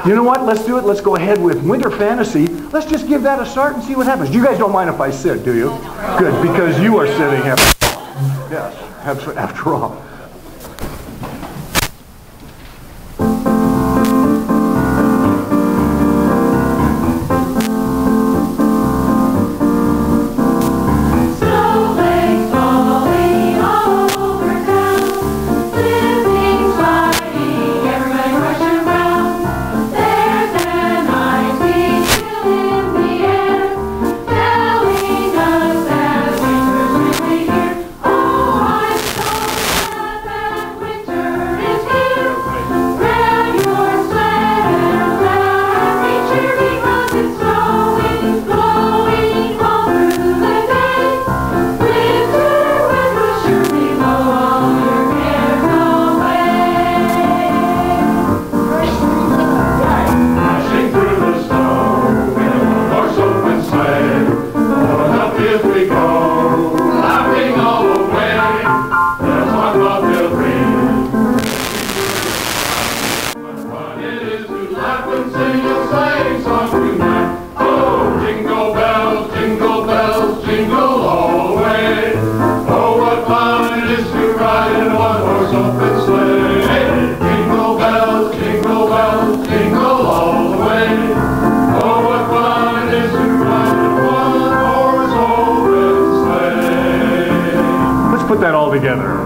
You know what? Let's do it. Let's go ahead with Winter Fantasy. Let's just give that a start and see what happens. You guys don't mind if I sit, do you? Good, because you are sitting. Yes, after all. Put that all together.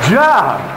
Job.